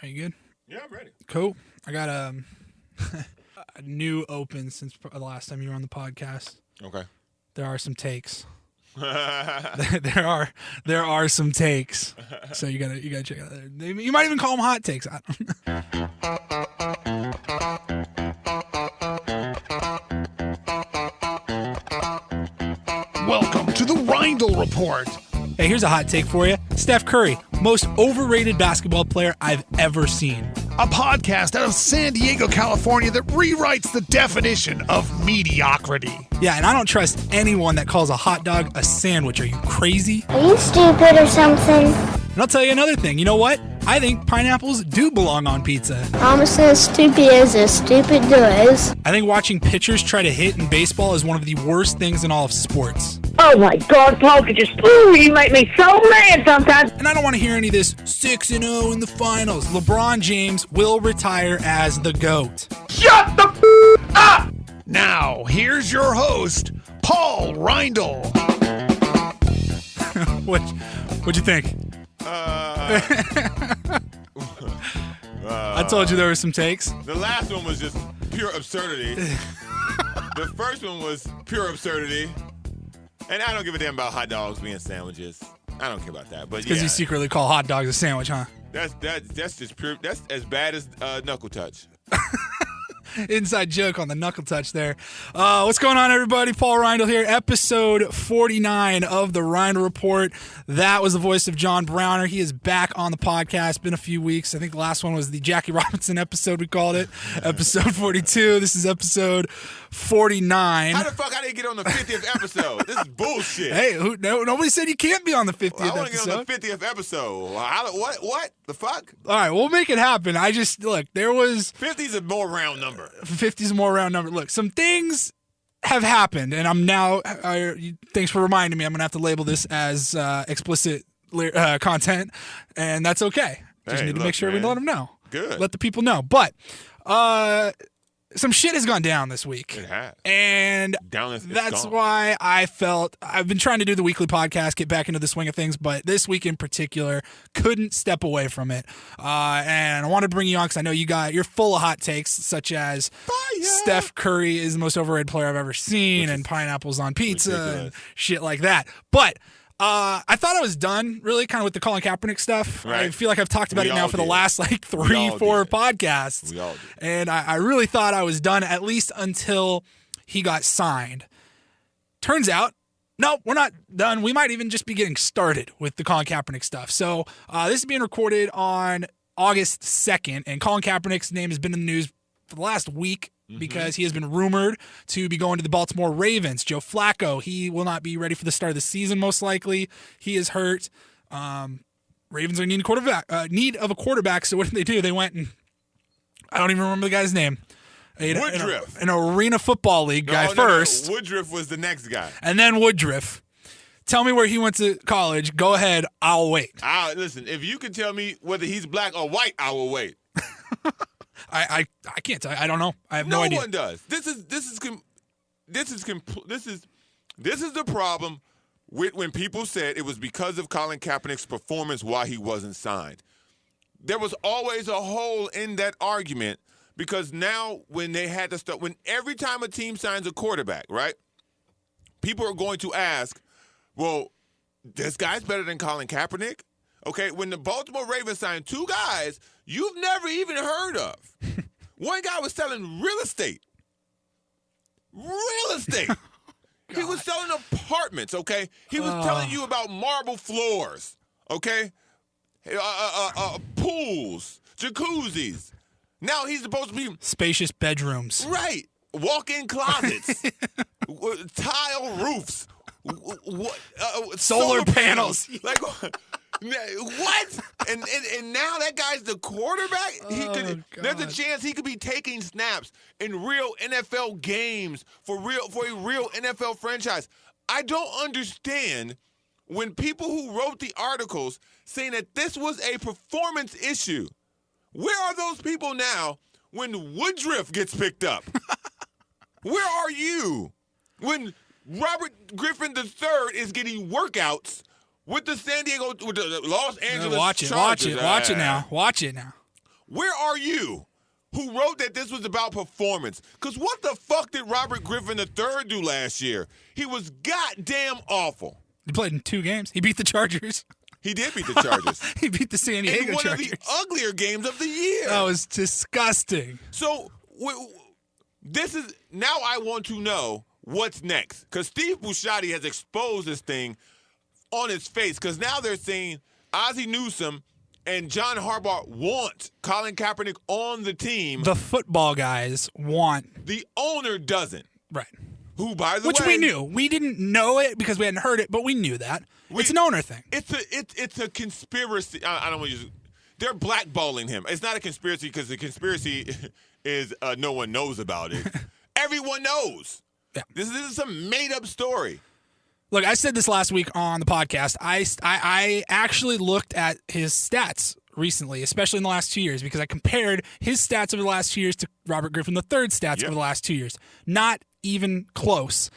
Are you good? Yeah, I'm ready. Cool. I got a new open since the last time you were on the podcast. Okay. There are some takes. there are some takes. So you gotta check it out. You might even call them hot takes. I don't know. Welcome to the Reindl Report. Hey, here's a hot take for you. Steph Curry, most overrated basketball player I've ever seen. A podcast out of San Diego, California that rewrites the definition of mediocrity. Yeah, and I don't trust anyone that calls a hot dog a sandwich. Are you crazy? Are you stupid or something? And I'll tell you another thing. You know what? I think pineapples do belong on pizza. Almost as stupid as does. I think watching pitchers try to hit in baseball is one of the worst things in all of sports. Oh my God, Paul, you make me so mad sometimes. And I don't want to hear any of this 6-0 in the finals. LeBron James will retire as the GOAT. Shut the up! Now, here's your host, Paul Reindl. What'd you think? I told you there were some takes. The last one was just pure absurdity. The first one was pure absurdity. And I don't give a damn about hot dogs being sandwiches. I don't care about that. But Because you secretly call hot dogs a sandwich, huh? That's just pure. That's as bad as knuckle touch. Inside joke on the knuckle touch there. What's going on, everybody? Paul Reindl here. Episode 49 of the Reindl Report. That was the voice of John Browner. He is back on the podcast. Been a few weeks. I think the last one was the Jackie Robinson episode, we called it. Episode 42. This is episode 49. How the fuck I didn't get on the 50th episode? This is bullshit. Hey, nobody said you can't be on the 50th I want to episode. get on the 50th episode. What? The fuck? All right, we'll make it happen. There was... 50's a more round number. 50's a more round number. Look, some things have happened, and I'm now... thanks for reminding me. I'm going to have to label this as explicit content, and that's okay. Just need to make sure we let them know. Good. Let the people know. But some shit has gone down this week. It has. And that's why I felt I've been trying to do the weekly podcast, get back into the swing of things, but this week in particular, couldn't step away from it. And I want to bring you on because I know you're full of hot takes, such as Steph Curry is the most overrated player I've ever seen, and pineapples on pizza and shit like that. But I thought I was done, really, kind of with the Colin Kaepernick stuff. Right. I feel like I've talked about it now for the last 3-4 podcasts. We all did. And I really thought I was done, at least until he got signed. Turns out, no, we're not done. We might even just be getting started with the Colin Kaepernick stuff. So this is being recorded on August 2nd, and Colin Kaepernick's name has been in the news for the last week. Because he has been rumored to be going to the Baltimore Ravens. Joe Flacco, he will not be ready for the start of the season, most likely. He is hurt. Ravens are in need of a quarterback, so what did they do? They went and, I don't even remember the guy's name. Woodruff. An Arena Football League guy first. No. Woodruff was the next guy. And then Woodruff. Tell me where he went to college. Go ahead. I'll wait. Listen, if you can tell me whether he's black or white, I will wait. I can't tell you. I don't know. I have no idea. No one does. This is the problem with when people said it was because of Colin Kaepernick's performance why he wasn't signed. There was always a hole in that argument because now when they had to start, when every time a team signs a quarterback, right? People are going to ask, well, this guy's better than Colin Kaepernick? Okay, when the Baltimore Ravens signed two guys you've never even heard of. One guy was selling real estate. He was selling apartments, okay? He was telling you about marble floors, okay? Pools, jacuzzis. Now he's supposed to be... spacious bedrooms. Right. Walk-in closets. Tile roofs. Solar panels. Like... What? And now that guy's the quarterback? There's a chance he could be taking snaps in real NFL games for a real NFL franchise. I don't understand when people who wrote the articles saying that this was a performance issue. Where are those people now when Woodruff gets picked up? Where are you when Robert Griffin III is getting workouts with the Los Angeles Watch it Chargers? now. Watch it now. where are you who wrote that this was about performance? Because what the fuck did Robert Griffin III do last year? He was goddamn awful. He played in 2 games. He beat the Chargers. He did beat the Chargers. He beat the San Diego in one Chargers. of the uglier games of the year. That was disgusting. So this is now I want to know what's next, because Steve Bisciotti has exposed this thing on its face, because now they're saying Ozzie Newsome and John Harbaugh want Colin Kaepernick on the team. The football guys want. The owner doesn't. Right. Who, by the way, Which we knew. We didn't know it because we hadn't heard it, but we knew that. It's an owner thing. It's a conspiracy. I don't want to use. They're blackballing him. It's not a conspiracy because the conspiracy is no one knows about it. Everyone knows. Yeah. This is some made-up story. Look, I said this last week on the podcast. I actually looked at his stats recently, especially in the last 2 years, because I compared his stats over the last 2 years to Robert Griffin III's stats over the last 2 years. Not even close.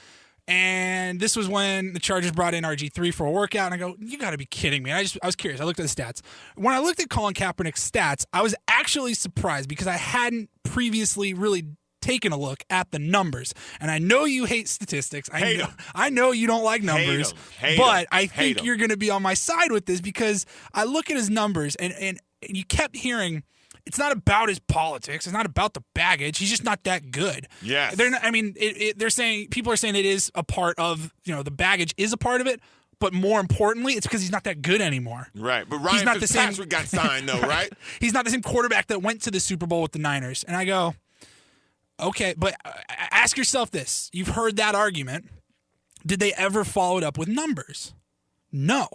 And this was when the Chargers brought in RG3 for a workout, and I go, you got to be kidding me. I was curious. I looked at the stats. When I looked at Colin Kaepernick's stats, I was actually surprised because I hadn't previously really taken a look at the numbers. And I know you hate statistics. I know you don't like numbers, but I think you're going to be on my side with this because I look at his numbers, and you kept hearing it's not about his politics. It's not about the baggage. He's just not that good. Yes. They're saying, people are saying it is a part of, the baggage is a part of it, but more importantly, it's because he's not that good anymore. Right. But Ryan Fitzpatrick got signed, though, right? He's not the same quarterback that went to the Super Bowl with the Niners. And I go, okay, but ask yourself this. You've heard that argument. Did they ever follow it up with numbers? No.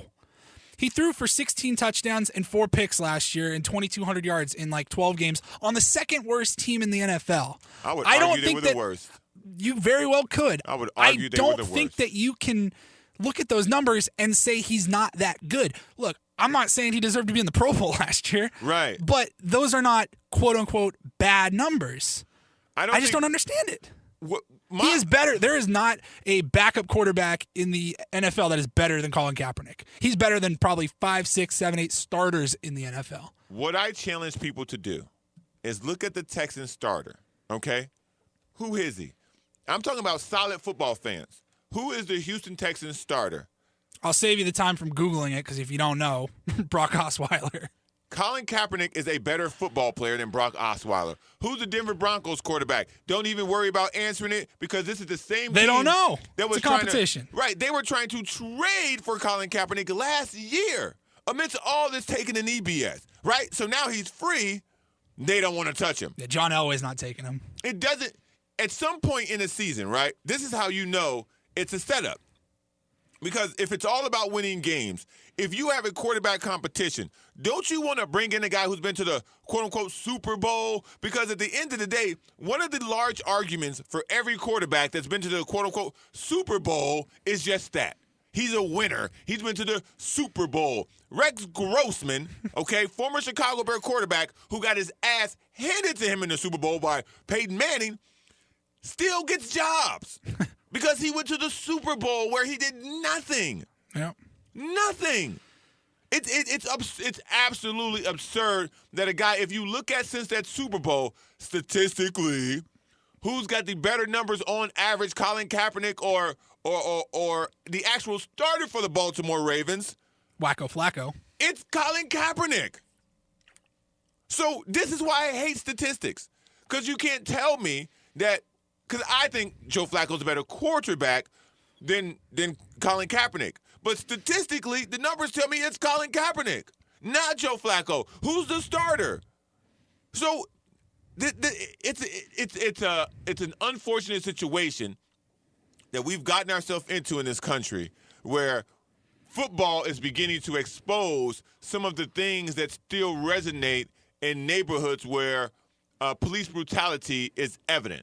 He threw for 16 touchdowns and 4 picks last year and 2,200 yards in 12 games on the second worst team in the NFL. I would argue they were the worst. You very well could. I would argue they were the worst. I don't think that you can look at those numbers and say he's not that good. Look, I'm not saying he deserved to be in the Pro Bowl last year. Right. But those are not quote-unquote bad numbers. I just don't understand it. He is better. There is not a backup quarterback in the NFL that is better than Colin Kaepernick. He's better than probably 5, 6, 7, 8 starters in the NFL. What I challenge people to do is look at the Texans starter, okay? Who is he? I'm talking about solid football fans. Who is the Houston Texans starter? I'll save you the time from Googling it because if you don't know, Brock Osweiler. Colin Kaepernick is a better football player than Brock Osweiler. Who's the Denver Broncos quarterback? Don't even worry about answering it because this is the same They team don't know. That was it's a competition. Right. They were trying to trade for Colin Kaepernick last year amidst all this taking an EBS. Right? So now he's free. They don't want to touch him. Yeah, John Elway's not taking him. It doesn't. At some point in the season, right, this is how you know it's a setup. Because if it's all about winning games, if you have a quarterback competition, don't you want to bring in a guy who's been to the quote-unquote Super Bowl? Because at the end of the day, one of the large arguments for every quarterback that's been to the quote-unquote Super Bowl is just that. He's a winner. He's been to the Super Bowl. Rex Grossman, okay, former Chicago Bear quarterback who got his ass handed to him in the Super Bowl by Peyton Manning, still gets jobs. Because he went to the Super Bowl where he did nothing. Yep. Nothing. It's absolutely absurd that a guy, if you look at since that Super Bowl, statistically, who's got the better numbers on average, Colin Kaepernick or the actual starter for the Baltimore Ravens? Wacko Flacco. It's Colin Kaepernick. So this is why I hate statistics. Because you can't tell me that. Because I think Joe Flacco's a better quarterback than Colin Kaepernick. But statistically, the numbers tell me it's Colin Kaepernick, not Joe Flacco. Who's the starter? So it's an unfortunate situation that we've gotten ourselves into in this country where football is beginning to expose some of the things that still resonate in neighborhoods where police brutality is evident.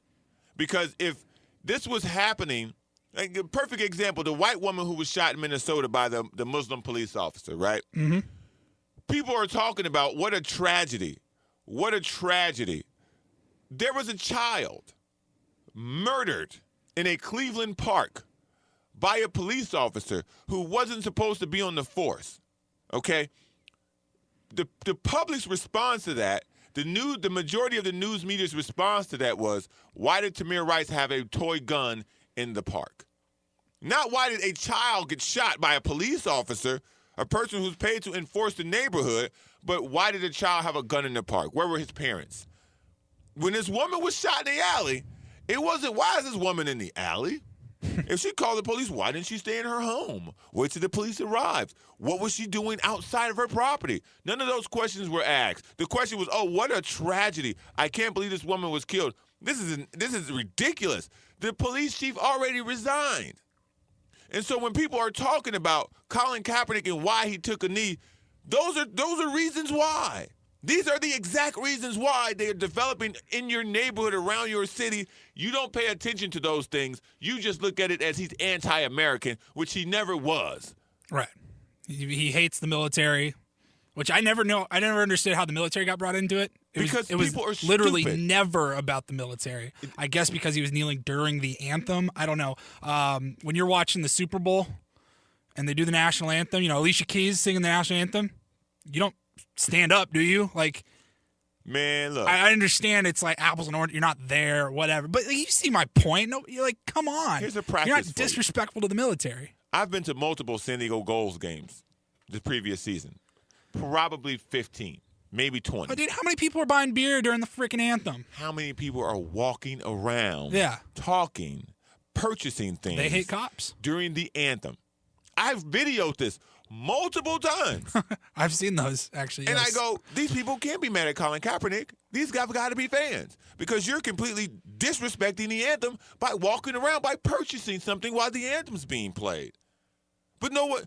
Because if this was happening, like a perfect example, the white woman who was shot in Minnesota by the Muslim police officer, right? Mm-hmm. People are talking about what a tragedy. What a tragedy. There was a child murdered in a Cleveland park by a police officer who wasn't supposed to be on the force, okay? The public's response to that, The majority of the news media's response to that was, why did Tamir Rice have a toy gun in the park? Not why did a child get shot by a police officer, a person who's paid to enforce the neighborhood, but why did a child have a gun in the park? Where were his parents? When this woman was shot in the alley, it wasn't, why is this woman in the alley? If she called the police, why didn't she stay in her home? Wait till the police arrived. What was she doing outside of her property? None of those questions were asked. The question was, oh, what a tragedy. I can't believe this woman was killed. This is ridiculous. The police chief already resigned. And so when people are talking about Colin Kaepernick and why he took a knee, those are reasons why. These are the exact reasons why they are developing in your neighborhood, around your city. You don't pay attention to those things. You just look at it as he's anti-American, which he never was. Right. He hates the military, which I never understood how the military got brought into it. Because it was people are literally stupid. never about the military. I guess because he was kneeling during the anthem. I don't know. When you're watching the Super Bowl and they do the national anthem, Alicia Keys singing the national anthem, you don't stand up, do you? Like, man, look. I understand it's like apples and oranges. You're not there, whatever. But you see my point. No, you're like, come on. Here's a practice You're not for you. disrespectful to the military. I've been to multiple San Diego Gulls games the previous season. Probably 15, maybe 20. Oh, dude, how many people are buying beer during the freaking anthem? How many people are walking around, Yeah. talking, purchasing things They hate cops. during the anthem? I've videoed this multiple times. I've seen those, actually. And yes. I go, these people can't be mad at Colin Kaepernick. These guys got to be fans because you're completely disrespecting the anthem by walking around, by purchasing something while the anthem's being played. But know what?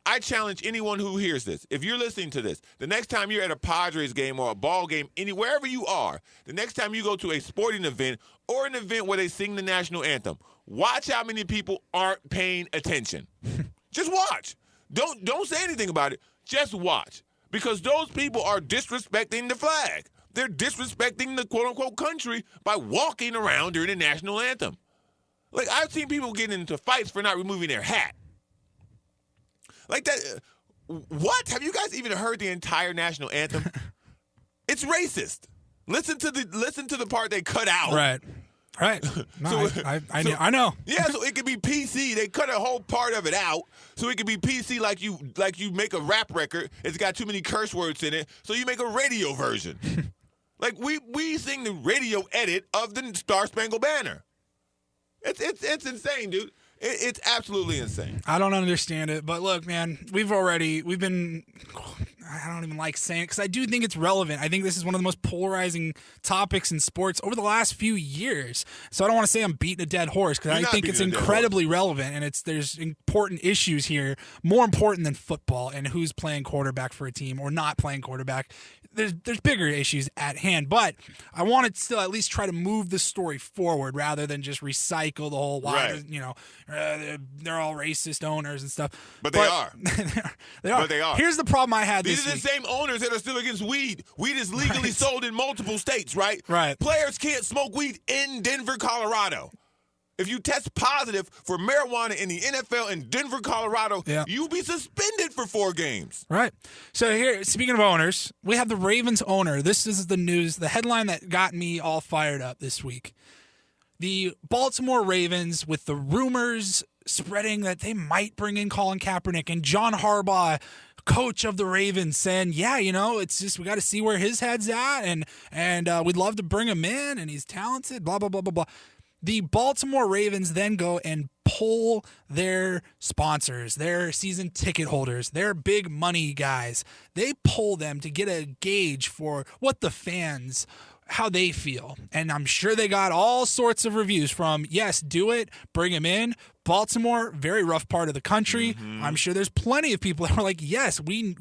I challenge anyone who hears this. If you're listening to this, the next time you're at a Padres game or a ball game, wherever you are, the next time you go to a sporting event or an event where they sing the national anthem, watch how many people aren't paying attention. Just watch. Don't say anything about it. Just watch. Because those people are disrespecting the flag. They're disrespecting the quote-unquote country by walking around during the national anthem. Like, I've seen people get into fights for not removing their hat. Like that. What? Have you guys even heard the entire national anthem? It's racist. Listen to the part they cut out. Right. No, I know. Yeah, so it could be PC. They cut a whole part of it out, so it could be PC like you make a rap record. It's got too many curse words in it, so you make a radio version. Like we sing the radio edit of the Star Spangled Banner. It's insane, dude. It's absolutely insane. I don't understand it, but look, man, we've been, I don't even like saying it because I do think it's relevant. I think this is one of the most polarizing topics in sports over the last few years. So I don't want to say I'm beating a dead horse because I think it's incredibly relevant and there's important issues here, more important than football and who's playing quarterback for a team or not playing quarterback. There's bigger issues at hand, but I want to still at least try to move the story forward rather than just recycle the whole they're all racist owners and stuff. But they are. They are. But they are. Here's the problem I had These this are the same owners that are still against weed. Weed is legally sold in multiple states, right? Right. Players can't smoke weed in Denver, Colorado. If you test positive for marijuana in the NFL in Denver, Colorado, you'll be suspended for 4 games. Right. So here, speaking of owners, we have the Ravens owner. This is the news, the headline that got me all fired up this week. The Baltimore Ravens, with the rumors spreading that they might bring in Colin Kaepernick, and John Harbaugh, coach of the Ravens, saying, it's just we got to see where his head's at, and we'd love to bring him in, and he's talented, blah, blah, blah, blah, blah. The Baltimore Ravens then go and pull their sponsors, their season ticket holders, their big money guys. They pull them to get a gauge for what the fans, how they feel. And I'm sure they got all sorts of reviews from, yes, do it, bring him in. Baltimore, very rough part of the country. Mm-hmm. I'm sure there's plenty of people that were like, yes, we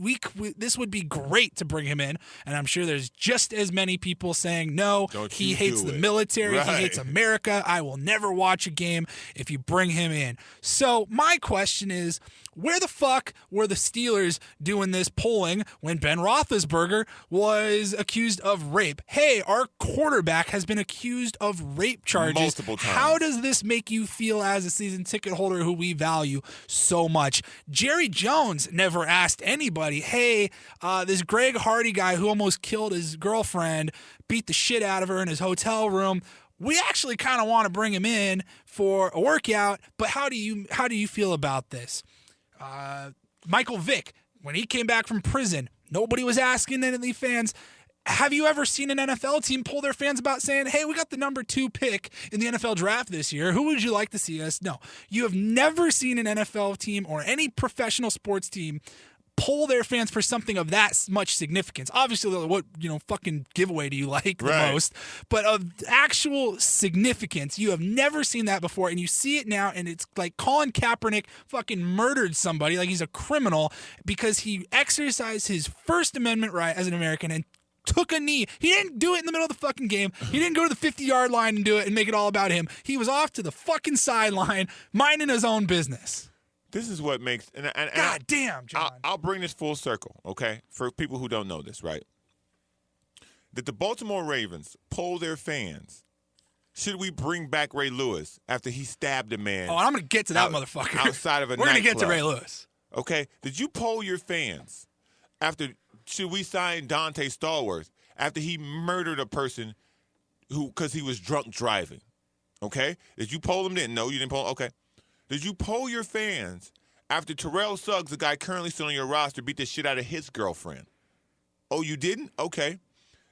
this would be great to bring him in. And I'm sure there's just as many people saying, no, he hates the military. Right. He hates America. I will never watch a game if you bring him in. So my question is, where the fuck were the Steelers doing this polling when Ben Roethlisberger was accused of rape? Hey, our quarterback has been accused of rape charges. Multiple times. How does this make you feel as a season ticket holder who we value so much. Jerry Jones never asked anybody, hey, this Greg Hardy guy who almost killed his girlfriend, beat the shit out of her in his hotel room, we actually kind of want to bring him in for a workout, but how do you feel about this? Michael Vick, when he came back from prison, nobody was asking any of the fans, have you ever seen an NFL team pull their fans about saying, hey, we got the number 2 pick in the NFL draft this year. Who would you like to see us? No, you have never seen an NFL team or any professional sports team pull their fans for something of that much significance. Obviously, what fucking giveaway do you like the most? But of actual significance, you have never seen that before, and you see it now, and it's like Colin Kaepernick fucking murdered somebody, like he's a criminal, because he exercised his First Amendment right as an American and took a knee. He didn't do it in the middle of the fucking game. He didn't go to the 50-yard line and do it and make it all about him. He was off to the fucking sideline, minding his own business. This is what makes and God damn, John. I'll bring this full circle, okay? For people who don't know this, right? Did the Baltimore Ravens poll their fans? Should we bring back Ray Lewis after he stabbed a man? Oh, I'm going to get to that motherfucker. Outside of a We're going to get to nightclub? Ray Lewis. Okay. Did you poll your fans after should we sign Dante Stallworth after he murdered a person because he was drunk driving? Okay. Did you poll him then? No, you didn't poll. Okay. Did you poll your fans after Terrell Suggs, the guy currently still on your roster, beat the shit out of his girlfriend? Oh, you didn't? Okay.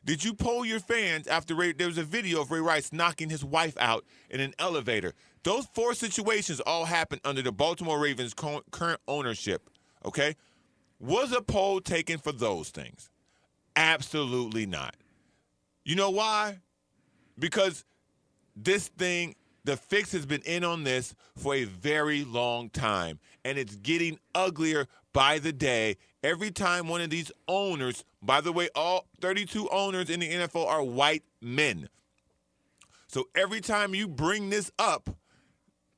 Did you poll your fans after there was a video of Ray Rice knocking his wife out in an elevator? Those 4 situations all happened under the Baltimore Ravens' current ownership, okay? Was a poll taken for those things? Absolutely not. You know why? Because this thing, the fix has been in on this for a very long time, and it's getting uglier by the day. Every time one of these owners, by the way, all 32 owners in the NFL are white men. So every time you bring this up,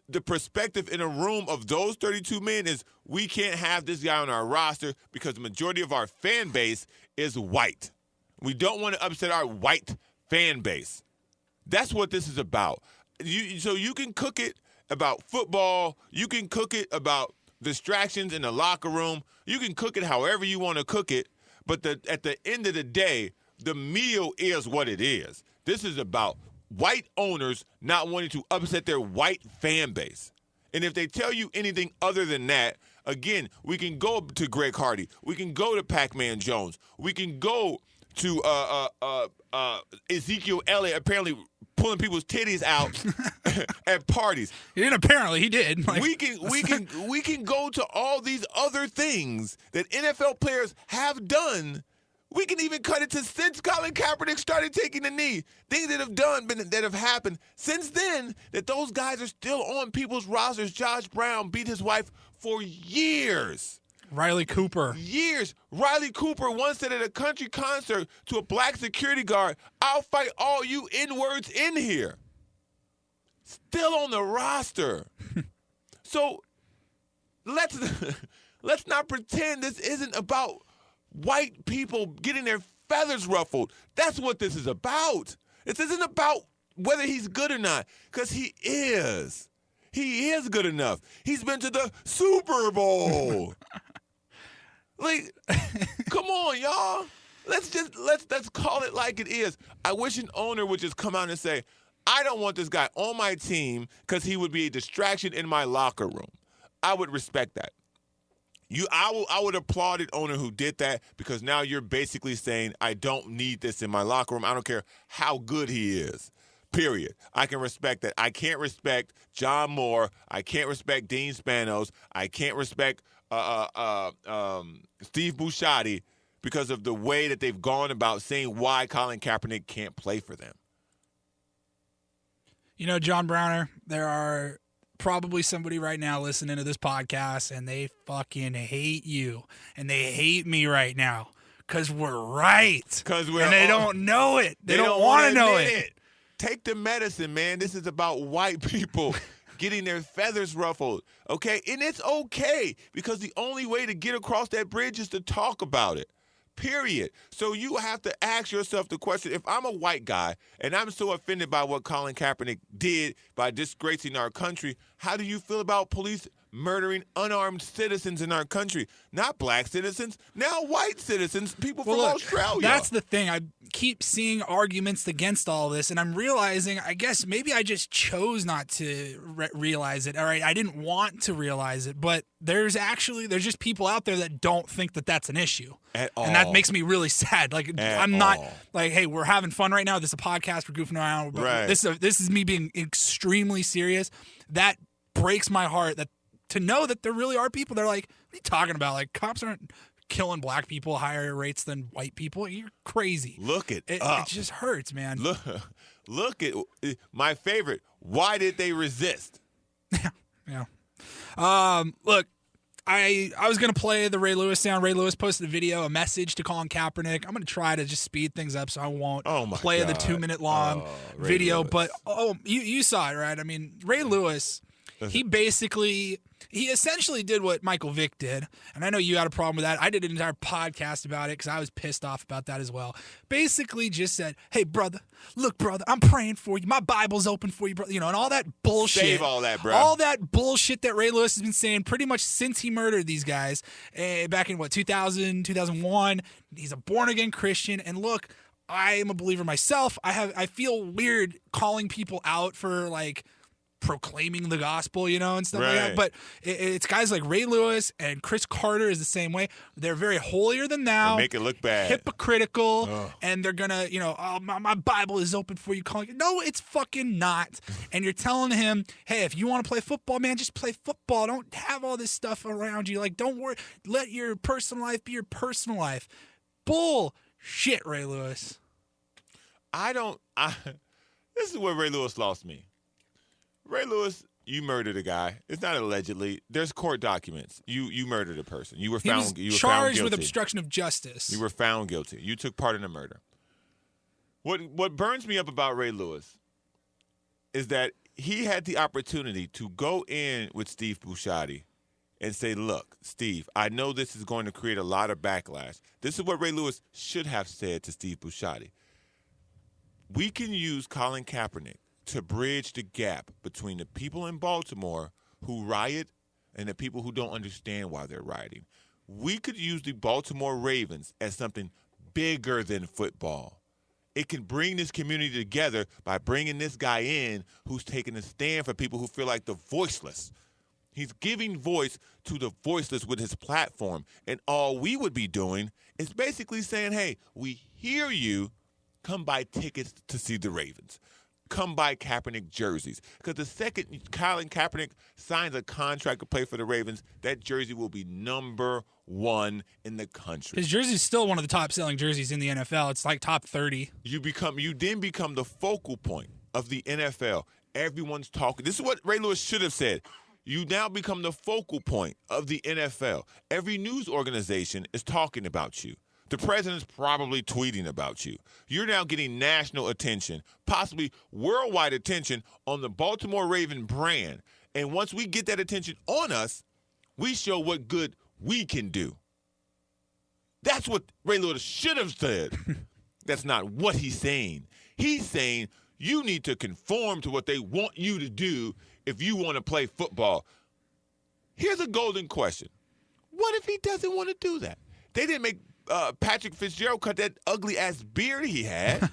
the perspective in a room of those 32 men is we can't have this guy on our roster because the majority of our fan base is white. We don't want to upset our white fan base. That's what this is about. So you can cook it about football. You can cook it about distractions in the locker room. You can cook it however you want to cook it. But at the end of the day, the meal is what it is. This is about white owners not wanting to upset their white fan base. And if they tell you anything other than that, again, we can go to Greg Hardy. We can go to Pac-Man Jones. We can go to Ezekiel Elliott apparently pulling people's titties out at parties. He didn't apparently. He did. We can go to all these other things that NFL players have done. We can even cut it to since Colin Kaepernick started taking the knee. Things that have happened since then that those guys are still on people's rosters. Josh Brown beat his wife for years. Riley Cooper. Years. Riley Cooper once said at a country concert to a black security guard, I'll fight all you N-words in here. Still on the roster. So let's not pretend this isn't about white people getting their feathers ruffled. That's what this is about. This isn't about whether he's good or not, because he is. He is good enough. He's been to the Super Bowl. Like, come on, y'all. Let's call it like it is. I wish an owner would just come out and say, I don't want this guy on my team because he would be a distraction in my locker room. I would respect that. I would applaud an owner who did that, because now you're basically saying, I don't need this in my locker room. I don't care how good he is. Period. I can respect that. I can't respect John Moore. I can't respect Dean Spanos. I can't respect Steve Buscemi because of the way that they've gone about saying why Colin Kaepernick can't play for them. You know, John Browner, there are probably somebody right now listening to this podcast, and they fucking hate you, and they hate me right now because we're right. And they don't know it. They don't want to know it. Take the medicine, man. This is about white people getting their feathers ruffled, okay? And it's okay, because the only way to get across that bridge is to talk about it, period. So you have to ask yourself the question, if I'm a white guy and I'm so offended by what Colin Kaepernick did by disgracing our country, how do you feel about police murdering unarmed citizens in our country? Not black citizens, now white citizens, people from Australia. That's the thing. I keep seeing arguments against all this, and I'm realizing, I guess maybe I just chose not to realize it. All right, I didn't want to realize it, but there's just people out there that don't think that that's an issue. At all. And that makes me really sad. Like, I'm not like, hey, we're having fun right now. This is a podcast. We're goofing around. But right. This is me being extremely serious. That breaks my heart to know that there really are people that are like, what are you talking about? Like, cops aren't killing black people at higher rates than white people. You're crazy. Look it up. It just hurts, man. Look at my favorite. Why did they resist? Yeah. Look, I was going to play the Ray Lewis sound. Ray Lewis posted a video, a message to Colin Kaepernick. I'm going to try to just speed things up so I won't play the 2-minute long video. Lewis. But, you saw it, right? I mean, Ray Lewis, he essentially did what Michael Vick did, and I know you had a problem with that. I did an entire podcast about it because I was pissed off about that as well. Basically just said, hey, brother, look, brother, I'm praying for you. My Bible's open for you, brother. You know, and all that bullshit. Save all that, bro. All that bullshit that Ray Lewis has been saying pretty much since he murdered these guys back in, 2000, 2001. He's a born-again Christian, and look, I am a believer myself. I feel weird calling people out for, like, proclaiming the gospel, and stuff like that. But it's guys like Ray Lewis and Chris Carter is the same way. They're very holier than thou. Make it look bad. Hypocritical. And they're going to, my Bible is open for you. Calling it. No, it's fucking not. And you're telling him, hey, if you want to play football, man, just play football. Don't have all this stuff around you. Like, don't worry. Let your personal life be your personal life. Bullshit, Ray Lewis. This is where Ray Lewis lost me. Ray Lewis, you murdered a guy. It's not allegedly. There's court documents. You murdered a person. You were found charged with guilty. obstruction of justice. You were found guilty. You took part in a murder. What burns me up about Ray Lewis is that he had the opportunity to go in with Steve Busciotti and say, look, Steve, I know this is going to create a lot of backlash. This is what Ray Lewis should have said to Steve Busciotti. We can use Colin Kaepernick to bridge the gap between the people in Baltimore who riot and the people who don't understand why they're rioting. We could use the Baltimore Ravens as something bigger than football. It can bring this community together by bringing this guy in who's taking a stand for people who feel like the voiceless. He's giving voice to the voiceless with his platform, and all we would be doing is basically saying, hey, we hear you, come buy tickets to see the Ravens. Come buy Kaepernick jerseys. Because the second Colin Kaepernick signs a contract to play for the Ravens, that jersey will be number one in the country. His jersey is still one of the top-selling jerseys in the NFL. It's like top 30. You then become the focal point of the NFL. Everyone's talking. This is what Ray Lewis should have said. You now become the focal point of the NFL. Every news organization is talking about you. The president's probably tweeting about you. You're now getting national attention, possibly worldwide attention on the Baltimore Raven brand. And once we get that attention on us, we show what good we can do. That's what Ray Lewis should have said. That's not what he's saying. He's saying you need to conform to what they want you to do if you want to play football. Here's a golden question. What if he doesn't want to do that? They didn't make Patrick Fitzgerald cut that ugly ass beard he had.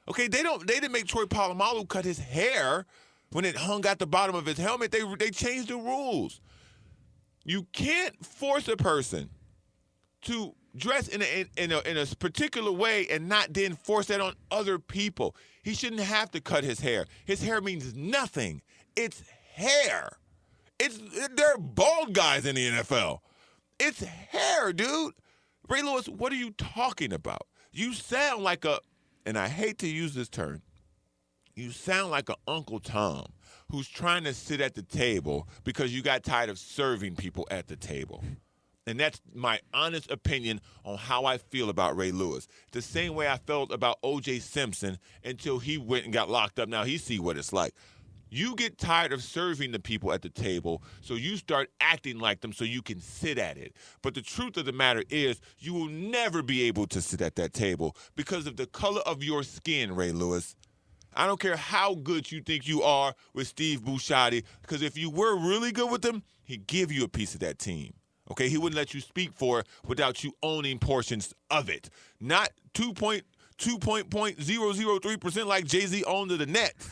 Okay, they didn't make Troy Polamalu cut his hair when it hung out the bottom of his helmet. They changed the rules. You can't force a person to dress in a particular way and not then force that on other people. He shouldn't have to cut his hair. His hair means nothing. It's hair. There are bald guys in the NFL. It's hair, dude. Ray Lewis, what are you talking about? You sound like and I hate to use this term, you sound like an Uncle Tom who's trying to sit at the table because you got tired of serving people at the table. And that's my honest opinion on how I feel about Ray Lewis. The same way I felt about O.J. Simpson until he went and got locked up. Now he see what it's like. You get tired of serving the people at the table, so you start acting like them so you can sit at it. But the truth of the matter is, you will never be able to sit at that table because of the color of your skin, Ray Lewis. I don't care how good you think you are with Steve Bisciotti, because if you were really good with him, he'd give you a piece of that team. Okay, he wouldn't let you speak for it without you owning portions of it. Not 2.003% like Jay-Z owned of the Nets.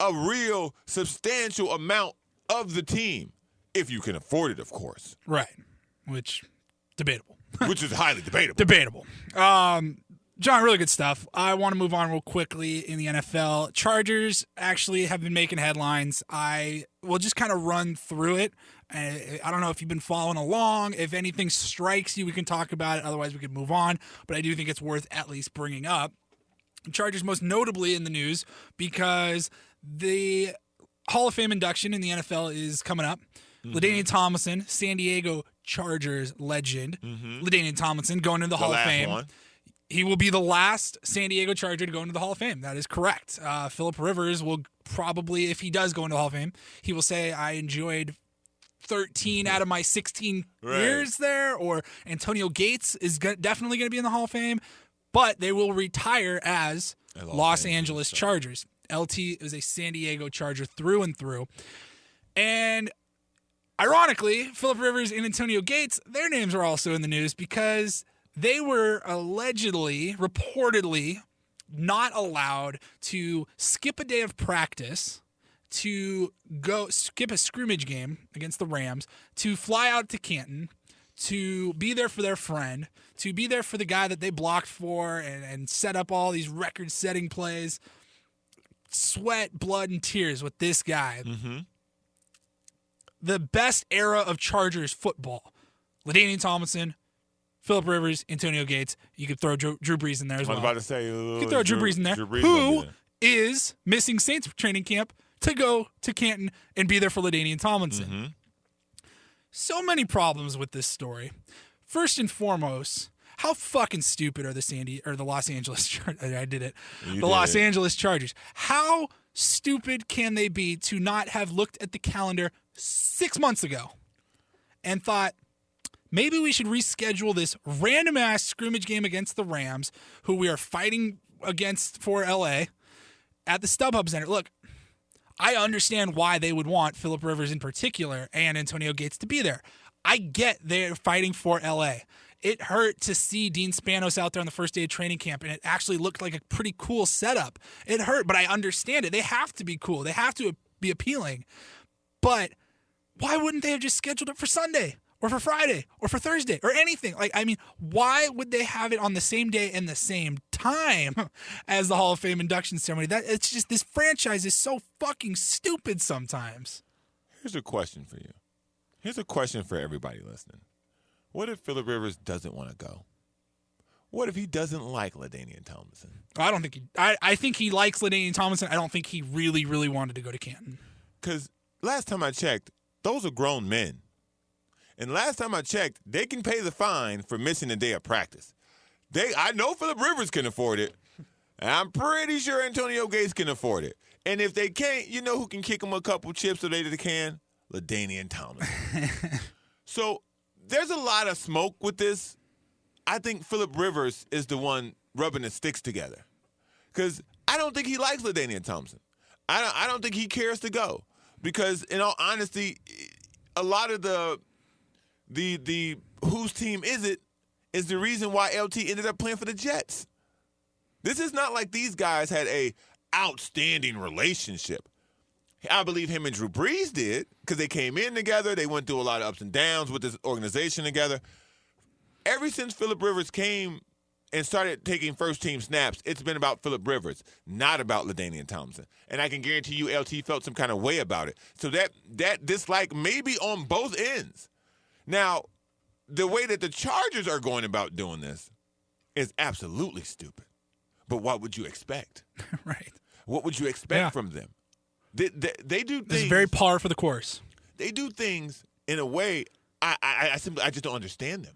A real substantial amount of the team, if you can afford it, of course. Right, which, debatable. Which is highly debatable. Debatable. John, really good stuff. I want to move on real quickly in the NFL. Chargers actually have been making headlines. I will just kind of run through it. I don't know if you've been following along. If anything strikes you, we can talk about it. Otherwise, we could move on. But I do think it's worth at least bringing up. Chargers most notably in the news because the Hall of Fame induction in the NFL is coming up. LaDainian Tomlinson, San Diego Chargers legend. LaDainian Tomlinson going into the Hall of Fame. One. He will be the last San Diego Charger to go into the Hall of Fame. That is correct. Phillip Rivers will probably, if he does go into the Hall of Fame, he will say, I enjoyed 13 out of my 16 years there. Or Antonio Gates is definitely going to be in the Hall of Fame. But they will retire as Los Angeles Chargers. LT is a San Diego Charger through and through. And ironically, Phillip Rivers and Antonio Gates, their names are also in the news because they were reportedly not allowed to skip a day of practice, to go skip a scrimmage game against the Rams, to fly out to Canton, to be there for their friend, to be there for the guy that they blocked for and set up all these record-setting plays. Sweat, blood, and tears with this guy. The best era of Chargers football. LaDainian Tomlinson, Phillip Rivers, Antonio Gates. You could throw Drew Brees in there as well. I was about to say. You could throw Drew Brees in there. Who is missing Saints training camp to go to Canton and be there for LaDainian Tomlinson. So many problems with this story. First and foremost, how fucking stupid are the Los Angeles Chargers? I did it. Los Angeles Chargers. How stupid can they be to not have looked at the calendar 6 months ago and thought, maybe we should reschedule this random ass scrimmage game against the Rams, who we are fighting against for LA, at the StubHub Center. Look, I understand why they would want Phillip Rivers in particular and Antonio Gates to be there. I get they're fighting for LA. It hurt to see Dean Spanos out there on the first day of training camp, and it actually looked like a pretty cool setup. It hurt, but I understand it. They have to be cool. They have to be appealing. But why wouldn't they have just scheduled it for Sunday or for Friday or for Thursday or anything? Why would they have it on the same day and the same time as the Hall of Fame induction ceremony? It's just, this franchise is so fucking stupid sometimes. Here's a question for you. Here's a question for everybody listening. What if Phillip Rivers doesn't want to go? What if he doesn't like LaDainian Tomlinson? I don't think I think he likes LaDainian Tomlinson. I don't think he really, really wanted to go to Canton. Because last time I checked, those are grown men. And last time I checked, they can pay the fine for missing a day of practice. I know Phillip Rivers can afford it. And I'm pretty sure Antonio Gates can afford it. And if they can't, you know who can kick them a couple chips so they can? LaDainian Tomlinson. So there's a lot of smoke with this. I think Phillip Rivers is the one rubbing the sticks together. Because I don't think he likes LaDainian Tomlinson. I don't think he cares to go. Because in all honesty, a lot of the whose team is it is the reason why LT ended up playing for the Jets. This is not like these guys had a outstanding relationship. I believe him and Drew Brees did because they came in together. They went through a lot of ups and downs with this organization together. Ever since Phillip Rivers came and started taking first-team snaps, it's been about Phillip Rivers, not about LaDainian Tomlinson. And I can guarantee you LT felt some kind of way about it. So that dislike may be on both ends. Now, the way that the Chargers are going about doing this is absolutely stupid. But what would you expect? Right. What would you expect from them? They do things. This is very par for the course. They do things in a way I just don't understand them.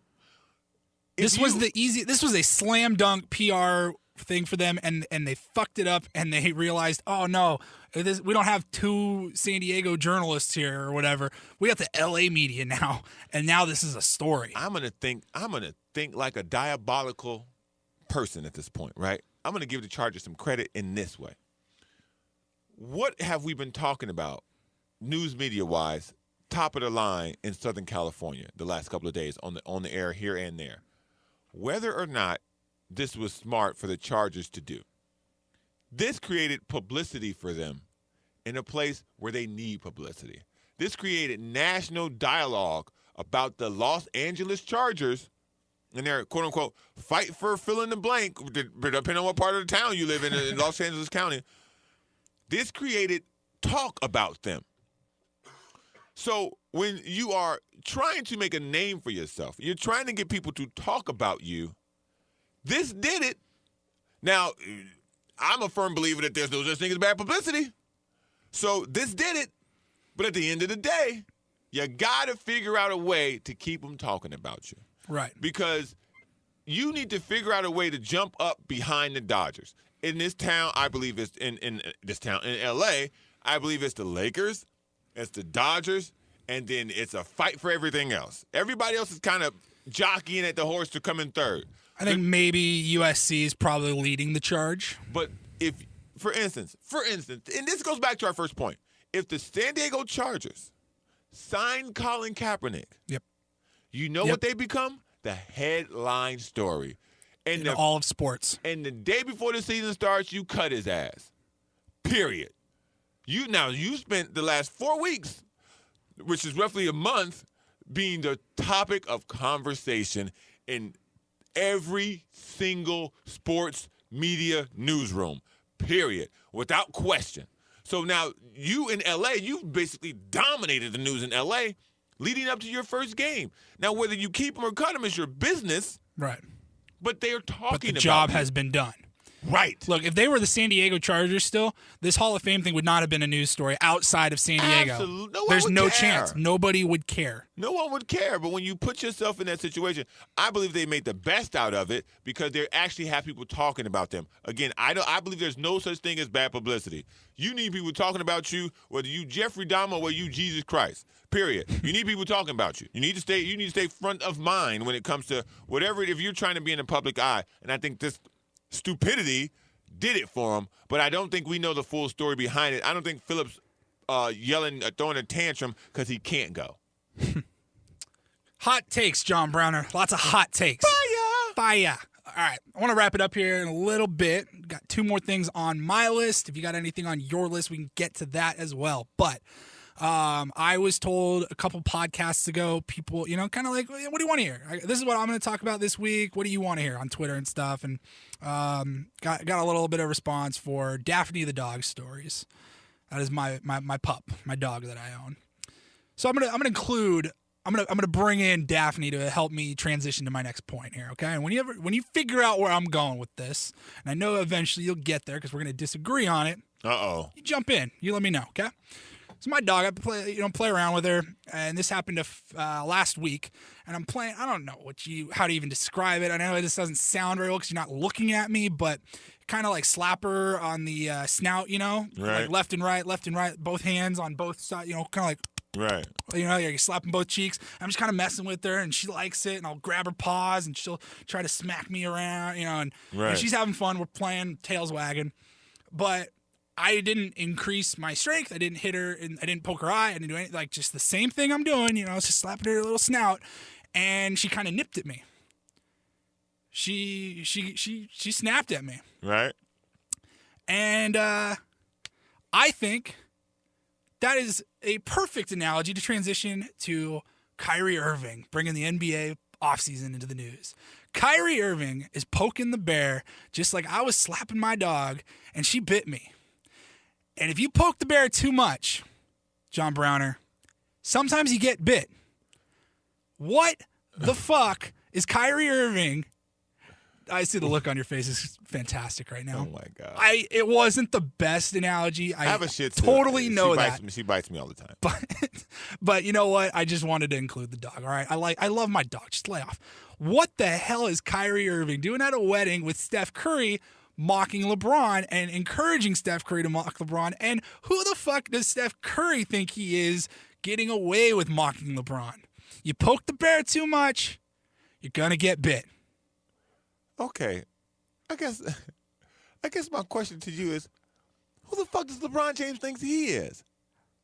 This was a slam dunk PR thing for them, and they fucked it up, and they realized, oh no, we don't have 2 San Diego journalists here or whatever. We got the LA media now, and now this is a story. I'm gonna think like a diabolical person at this point, right? I'm gonna give the Chargers some credit in this way. What have we been talking about, news media wise, top of the line in Southern California the last couple of days on the air here and there? Whether or not this was smart for the Chargers to do. This created publicity for them in a place where they need publicity. This created national dialogue about the Los Angeles Chargers and their quote-unquote fight for fill in the blank, depending on what part of the town you live in Los Angeles County. This created talk about them. So when you are trying to make a name for yourself, you're trying to get people to talk about you, this did it. Now, I'm a firm believer that there's no such thing as bad publicity. So this did it. But at the end of the day, you got to figure out a way to keep them talking about you. Right. Because you need to figure out a way to jump up behind the Dodgers. In this town, I believe it's in L.A., I believe it's the Lakers, it's the Dodgers, and then it's a fight for everything else. Everybody else is kind of jockeying at the horse to come in third. I think maybe USC is probably leading the charge. But if, for instance, and this goes back to our first point, if the San Diego Chargers sign Colin Kaepernick, you know what they become? The headline story. In all of sports. And the day before the season starts, you cut his ass. Period. You spent the last 4 weeks, which is roughly a month, being the topic of conversation in every single sports media newsroom, period, without question. So now you in L.A., you've basically dominated the news in L.A. leading up to your first game. Now, whether you keep them or cut them is your business. Right. But they're talking about But the job has been done. Right. Look, if they were the San Diego Chargers still, this Hall of Fame thing would not have been a news story outside of San Diego. Absolutely. There's no chance. Nobody would care. No one would care. But when you put yourself in that situation, I believe they made the best out of it because they actually have people talking about them. Again, I believe there's no such thing as bad publicity. You need people talking about you, whether you Jeffrey Dahmer or whether you Jesus Christ. Period. You need people talking about you. You need to stay front of mind when it comes to whatever, if you're trying to be in the public eye. And I think this stupidity did it for him, but I don't think we know the full story behind it. I don't think Phillips throwing a tantrum because he can't go. Hot takes, John Browner. Lots of hot takes. Fire. All right, I want to wrap it up here in a little bit. Got 2 more things on my list. If you got anything on your list, we can get to that as well. But I was told a couple podcasts ago, people, kind of like, what do you want to hear? This is what I'm going to talk about this week. What do you want to hear on Twitter and stuff? And got a little bit of response for Daphne the dog stories. That is my pup, my dog that I own. So I'm gonna bring in Daphne to help me transition to my next point here, okay? And when you figure out where I'm going with this, and I know eventually you'll get there because we're gonna disagree on it. Uh-oh. You jump in. You let me know, okay? So my dog, I play around with her, and this happened last week. And I'm playing. I don't know how to even describe it. I know this doesn't sound very well because you're not looking at me, but kind of like slap her on the snout, right. Like left and right, both hands on both sides, kind of like. Right. You're slapping both cheeks. I'm just kind of messing with her, and she likes it, and I'll grab her paws, and she'll try to smack me around, and she's having fun. We're playing, tails wagging. But I didn't increase my strength. I didn't hit her, and I didn't poke her eye. I didn't do anything. Like, just the same thing I'm doing, just slapping her little snout, and she kind of nipped at me. She snapped at me. Right. And I think that is a perfect analogy to transition to Kyrie Irving, bringing the NBA offseason into the news. Kyrie Irving is poking the bear just like I was slapping my dog, and she bit me. And if you poke the bear too much, John Browner, sometimes you get bit. What the fuck is Kyrie Irving? I see the look on your face is fantastic right now. Oh my God. It wasn't the best analogy. I have a shit too. Totally know that. She bites me all the time. But you know what? I just wanted to include the dog. All right. I love my dog. Just lay off. What the hell is Kyrie Irving doing at a wedding with Steph Curry mocking LeBron and encouraging Steph Curry to mock LeBron. And who the fuck does Steph Curry think he is getting away with mocking LeBron? You poke the bear too much, you're going to get bit. Okay. I guess my question to you is, who the fuck does LeBron James think he is?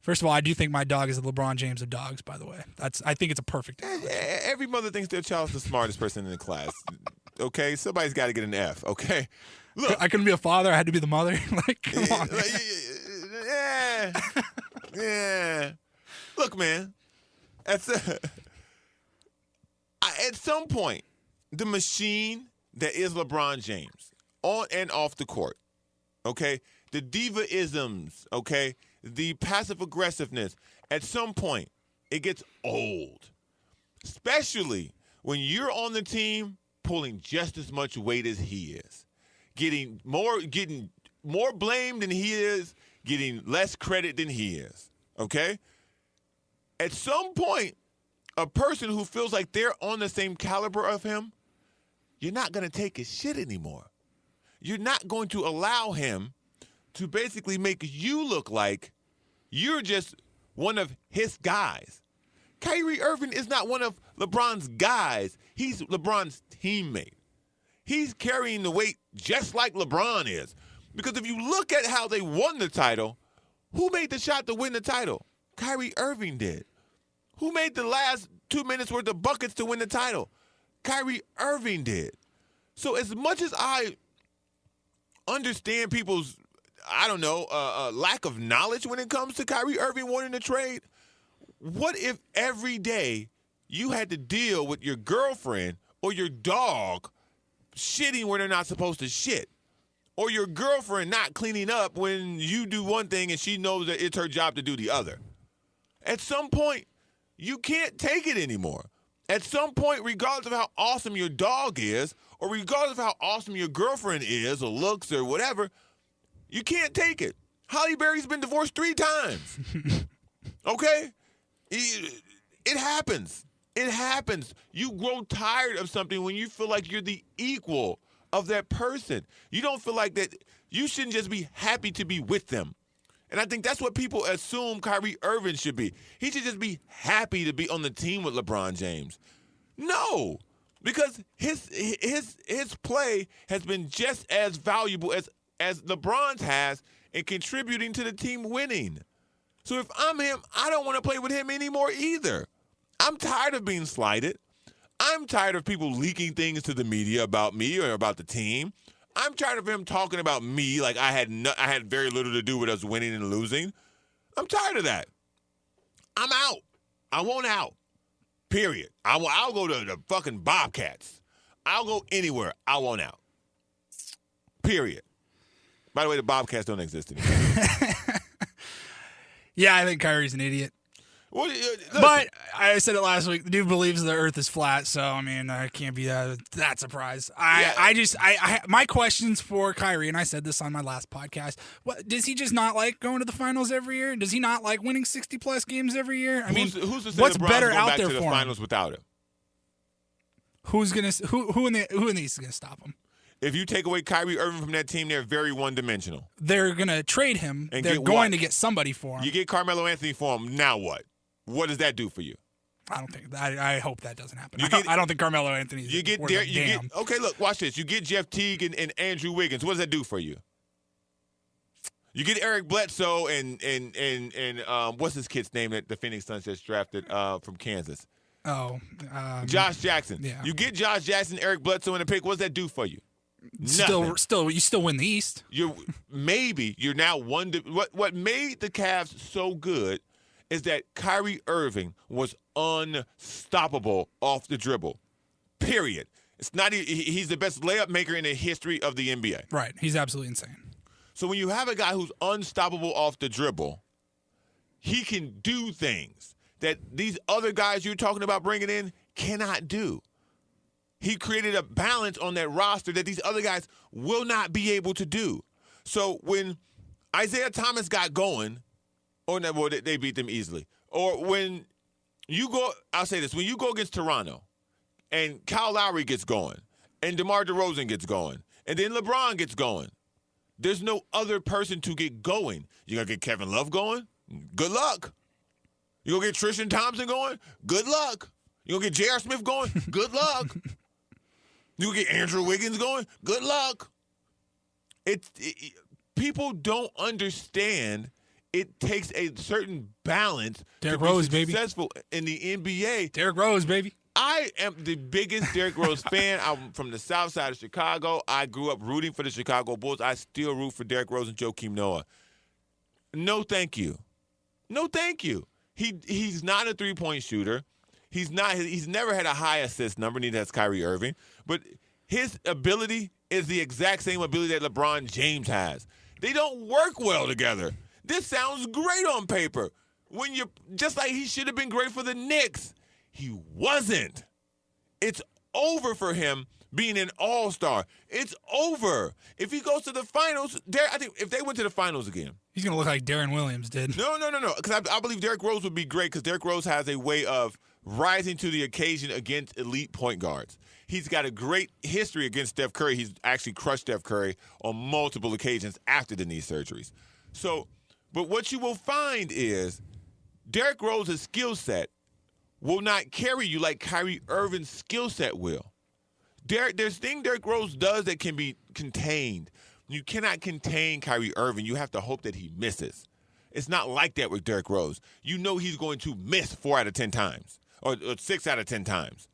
First of all, I do think my dog is the LeBron James of dogs, by the way. I think it's a perfect analogy. Every mother thinks their child's the smartest person in the class. Okay? Somebody's got to get an F, okay? Look. I couldn't be a father. I had to be the mother. Like, come on. Yeah. Look, man. At some point, the machine that is LeBron James, on and off the court, okay? The diva-isms, okay? The passive-aggressiveness, at some point, it gets old. Especially when you're on the team pulling just as much weight as he is. Getting more blame than he is, getting less credit than he is, okay? At some point, a person who feels like they're on the same caliber of him, you're not going to take his shit anymore. You're not going to allow him to basically make you look like you're just one of his guys. Kyrie Irving is not one of LeBron's guys. He's LeBron's teammate. He's carrying the weight just like LeBron is. Because if you look at how they won the title, who made the shot to win the title? Kyrie Irving did. Who made the last 2 minutes worth of buckets to win the title? Kyrie Irving did. So as much as I understand people's, lack of knowledge when it comes to Kyrie Irving wanting to trade, what if every day you had to deal with your girlfriend or your dog shitting where they're not supposed to shit? Or your girlfriend not cleaning up when you do one thing and she knows that it's her job to do the other? At some point, you can't take it anymore. At some point, regardless of how awesome your dog is, or regardless of how awesome your girlfriend is, or looks, or whatever, you can't take it. Halle Berry's been divorced 3 times. Okay? It happens. It happens. You grow tired of something when you feel like you're the equal of that person. You don't feel like that. You shouldn't just be happy to be with them. And I think that's what people assume Kyrie Irving should be. He should just be happy to be on the team with LeBron James. No, because his play has been just as valuable as LeBron's has in contributing to the team winning. So if I'm him, I don't want to play with him anymore either. I'm tired of being slighted. I'm tired of people leaking things to the media about me or about the team. I'm tired of him talking about me like I had very little to do with us winning and losing. I'm tired of that. I'm out. I want out. Period. I'll go to the fucking Bobcats. I'll go anywhere. I want out. Period. By the way, the Bobcats don't exist anymore. Yeah, I think Kyrie's an idiot. Well, but I said it last week. The dude believes the Earth is flat, so I mean, I can't be that surprised. My questions for Kyrie, and I said this on my last podcast. What does he just not like going to the finals every year? Does he not like winning 60+ games every year? I mean, who's to say what's LeBron's better going out back there to the for finals him? without him? Who in these is gonna stop him? If you take away Kyrie Irving from that team, they're very one-dimensional. They're gonna trade him. And they're get going what? to get somebody for him. You get Carmelo Anthony for him. Now what? What does that do for you? I don't think. I hope that doesn't happen. You get- I don't think Carmelo Anthony's You get worth there. a damn. Okay, look, watch this. You get Jeff Teague and Andrew Wiggins. What does that do for you? You get Eric Bledsoe and what's this kid's name that the Phoenix Suns just drafted from Kansas? Josh Jackson. Yeah. You get Josh Jackson, Eric Bledsoe in the pick. What does that do for you? Nothing. Still, you still win the East. You're now one. What made the Cavs so good is that Kyrie Irving was unstoppable off the dribble. Period. It's not. He's the best layup maker in the history of the NBA. Right. He's absolutely insane. So when you have a guy who's unstoppable off the dribble, he can do things that these other guys you're talking about bringing in cannot do. He created a balance on that roster that these other guys will not be able to do. So when Isaiah Thomas got going, they beat them easily. Or when you go, I'll say this, when you go against Toronto and Kyle Lowry gets going and DeMar DeRozan gets going And then LeBron gets going. There's no other person to get going. You gonna get Kevin Love going? Good luck. You gonna get Tristan Thompson going? Good luck. You gonna get J.R. Smith going? Good luck. You gonna get Andrew Wiggins going? Good luck. People don't understand. It takes a certain balance Derrick to Rose, be baby. successful in the NBA. Derrick Rose, baby. I am the biggest Derrick Rose fan. I'm from the south side of Chicago. I grew up rooting for the Chicago Bulls. I still root for Derrick Rose and Joakim Noah. No, thank you. No, thank you. He's not a three-point shooter. He's never had a high assist number, neither has Kyrie Irving. But his ability is the exact same ability that LeBron James has. They don't work well together. This sounds great on paper. When you just like he should have been great for the Knicks. He wasn't. It's over for him being an all-star. It's over. If he goes to the finals, I think if they went to the finals again. He's going to look like Darren Williams did. No. Because I believe Derrick Rose would be great because Derrick Rose has a way of rising to the occasion against elite point guards. He's got a great history against Steph Curry. He's actually crushed Steph Curry on multiple occasions after the knee surgeries. But what you will find is Derrick Rose's skill set will not carry you like Kyrie Irving's skill set will. There's things Derrick Rose does that can be contained. You cannot contain Kyrie Irving. You have to hope that he misses. It's not like that with Derrick Rose. You know he's going to miss 4 out of 10 times or 6 out of 10 times.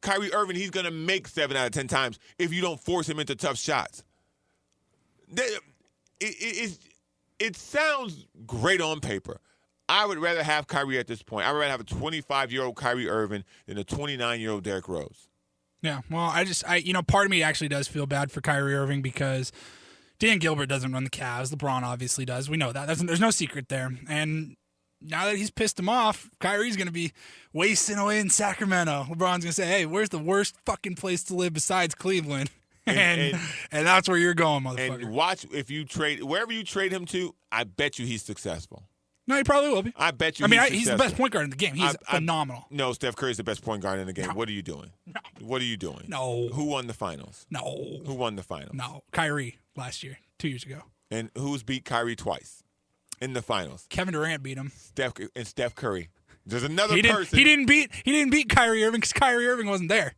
Kyrie Irving, he's going to make 7 out of 10 times if you don't force him into tough shots. It sounds great on paper. I would rather have Kyrie at this point. I would rather have a 25-year-old Kyrie Irving than a 29-year-old Derrick Rose. Yeah, well, part of me actually does feel bad for Kyrie Irving because Dan Gilbert doesn't run the Cavs. LeBron obviously does. We know that. There's no secret there. And now that he's pissed him off, Kyrie's going to be wasting away in Sacramento. LeBron's going to say, hey, where's the worst fucking place to live besides Cleveland? And that's where you're going, motherfucker. And watch, if you trade, wherever you trade him to, I bet you he's successful. No, he probably will be. I bet you he's the best point guard in the game. He's phenomenal. No, Steph Curry's the best point guard in the game. No. What are you doing? No. What are you doing? No. Who won the finals? No. Who won the finals? No. Kyrie last year, 2 years ago. And who's beat Kyrie twice in the finals? Kevin Durant beat him. Steph Curry. There's another person. He didn't beat Kyrie Irving because Kyrie Irving wasn't there.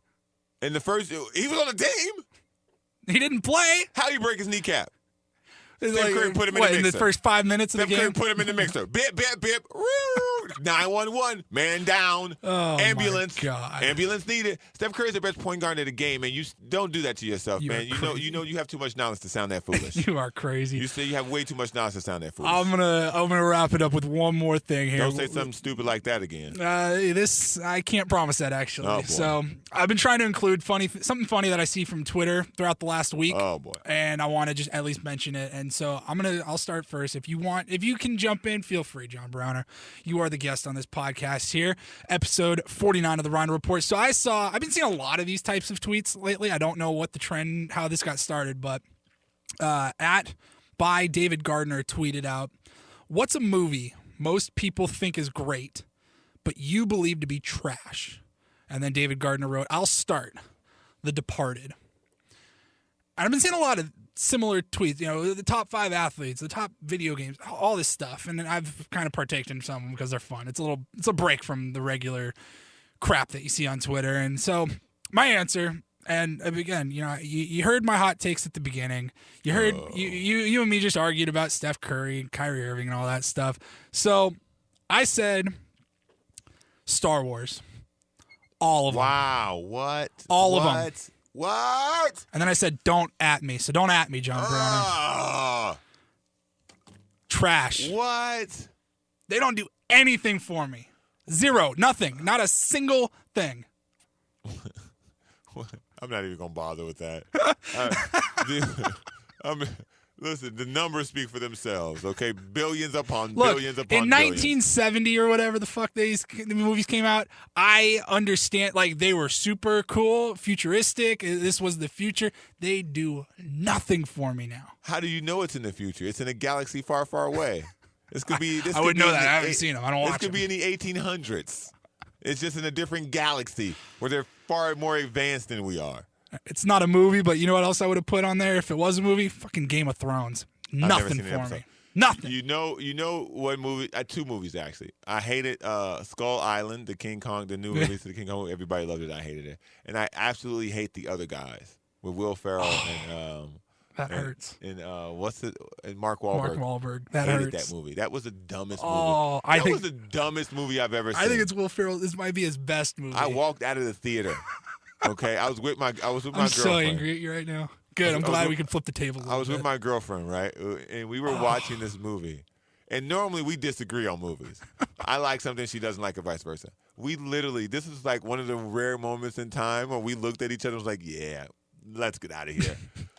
In the first, he was on the team. He didn't play. How you break his kneecap? Steph Curry put him in the mixer. In the first 5 minutes of the game? Steph Curry put him in the mixer. Bip, bip, bip. 911. Man down. Oh, ambulance. My God. Ambulance needed. Steph Curry's the best point guard in the game, and you don't do that to yourself, man. You know you have too much knowledge to sound that foolish. You are crazy. You say you have way too much knowledge to sound that foolish. I'm gonna wrap it up with one more thing here. Don't say something stupid like that again. I can't promise that actually. Oh, boy. So I've been trying to include something funny that I see from Twitter throughout the last week. Oh boy. And I want to just at least mention it. And so I'll start first. If you can jump in, feel free, John Browner. You are the guest on this podcast here, episode 49 of the Rhino Report. So I've been seeing a lot of these types of tweets lately. I don't know what the trend, how this got started, but by David Gardner tweeted out, "What's a movie most people think is great, but you believe to be trash?" And then David Gardner wrote, "I'll start. The Departed." And I've been seeing a lot of similar tweets, the top 5 athletes, the top video games, all this stuff. And I've kind of partaken in some of them because they're fun. It's a break from the regular crap that you see on Twitter. And so my answer, and again, you heard my hot takes at the beginning. You heard you and me just argued about Steph Curry, Kyrie Irving, and all that stuff. So I said Star Wars. All of them. Wow, what? All of them. What? And then I said, don't at me. So don't at me, John Browner. Trash. What? They don't do anything for me. Zero. Nothing. Not a single thing. I'm not even going to bother with that. Listen, the numbers speak for themselves, okay? Billions upon billions upon billions. In billions. 1970 or whatever the fuck the movies came out, I understand, they were super cool, futuristic. This was the future. They do nothing for me now. How do you know it's in the future? It's in a galaxy far, far away. This could be. I would know that. I haven't seen them. I don't watch them. This could be in the 1800s. It's just in a different galaxy where they're far more advanced than we are. It's not a movie, but you know what else I would have put on there if it was a movie? Fucking Game of Thrones. never Nothing seen an for episode. me. Nothing. You know what movie? Two movies actually. I hated Skull Island, the King Kong, the new release of the King Kong. Everybody loved it. I hated it, and I absolutely hate The Other Guys with Will Ferrell that hurts. And what's it? And Mark Wahlberg. Mark Wahlberg. That hated hurts. that movie. That was the dumbest movie. Oh, That was the dumbest movie I've ever seen. I think it's Will Ferrell. This might be his best movie. I walked out of the theater. Okay, I was with my girlfriend. I'm so angry at you right now. Good. I'm glad we can flip the table. I was with my girlfriend, right, and we were watching this movie. And normally we disagree on movies. I like something she doesn't like, or vice versa. We literally, this is like one of the rare moments in time where we looked at each other and was like, "Yeah, let's get out of here."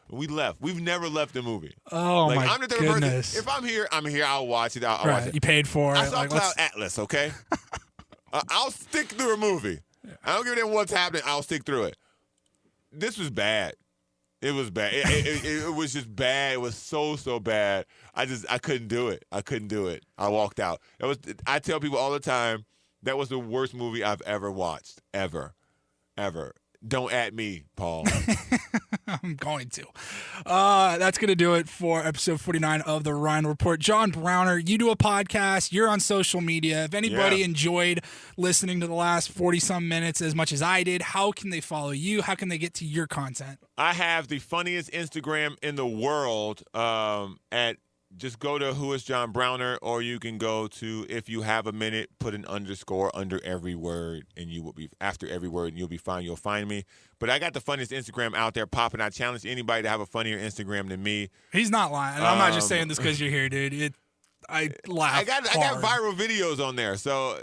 We left. We've never left a movie. Oh like, my I'm the type of goodness! person, if I'm here, I'm here. I'll watch it. I'll Right, watch it. you paid for it. I saw Like, Cloud Atlas. Okay, I'll stick through a movie. I don't give a damn what's happening. I'll stick through it. This was bad. It was bad. It was just bad. It was so bad. I couldn't do it. I walked out. I tell people all the time, that was the worst movie I've ever watched. Ever. Don't at me, Paul. I'm going to. That's going to do it for episode 49 of the Ryan Report. John Browner, you do a podcast. You're on social media. If anybody enjoyed listening to the last 40-some minutes as much as I did, how can they follow you? How can they get to your content? I have the funniest Instagram in the world just go to Who is John Browner, or you can go to, if you have a minute, put an underscore under every word, and you will be after every word, and you'll be fine. You'll find me. But I got the funniest Instagram out there popping. I challenge anybody to have a funnier Instagram than me. He's not lying. I'm not just saying this because you're here, dude. I laugh. I got viral videos on there, so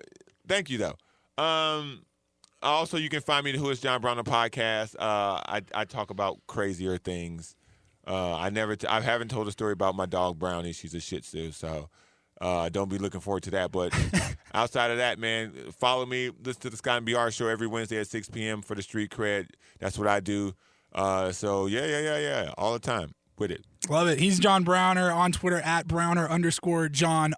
thank you though. Also, you can find me at Who is John Browner podcast. I talk about crazier things. I haven't told a story about my dog Brownie. She's a Shih Tzu, so don't be looking forward to that. But outside of that, man, follow me. Listen to the Scott and BR show every Wednesday at 6 p.m. for the street cred. That's what I do. So yeah, all the time with it. Love it. He's John Browner on Twitter at Browner_John_.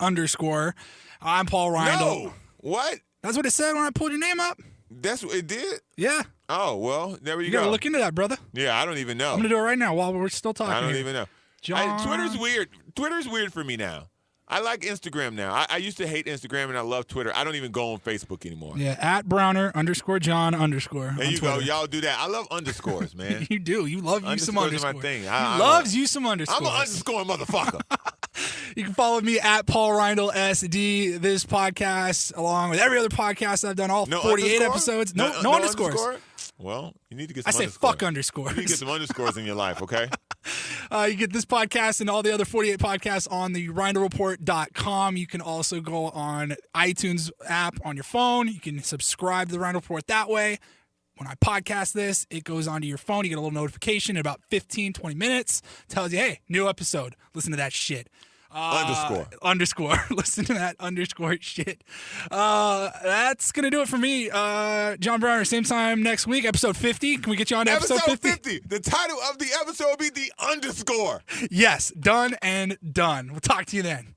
I'm Paul Rindle. No, what? That's what it said when I pulled your name up. That's what it did? Yeah. Oh, well, there you You go. gotta look into that, brother. Yeah, I don't even know. I'm gonna do it right now while we're still talking. I don't here. even know. John... Twitter's weird. Twitter's weird for me now. I like Instagram now. I used to hate Instagram and I love Twitter. I don't even go on Facebook anymore. Yeah, at Browner_John_ There you go. Y'all do that. I love underscores, man. You do. You love you some underscores. Are my thing. He loves you some underscores. I'm an underscore motherfucker. You can follow me at Paul Rindle SD. This podcast, along with every other podcast I've done, all 48 episodes. No underscores. Underscore? Well, you need to get some I say underscores. fuck underscores. You need to get some underscores in your life, okay? You get this podcast and all the other 48 podcasts on the RindleReport.com. You can also go on iTunes app on your phone. You can subscribe to the Rindle Report that way. When I podcast this, it goes onto your phone. You get a little notification in about 15, 20 minutes. Tells you, hey, new episode. Listen to that shit. Underscore. Listen to that underscore shit. That's going to do it for me. John Browner, same time next week, episode 50. Can we get you on to episode 50? The title of the episode will be The Underscore. Yes, done and done. We'll talk to you then.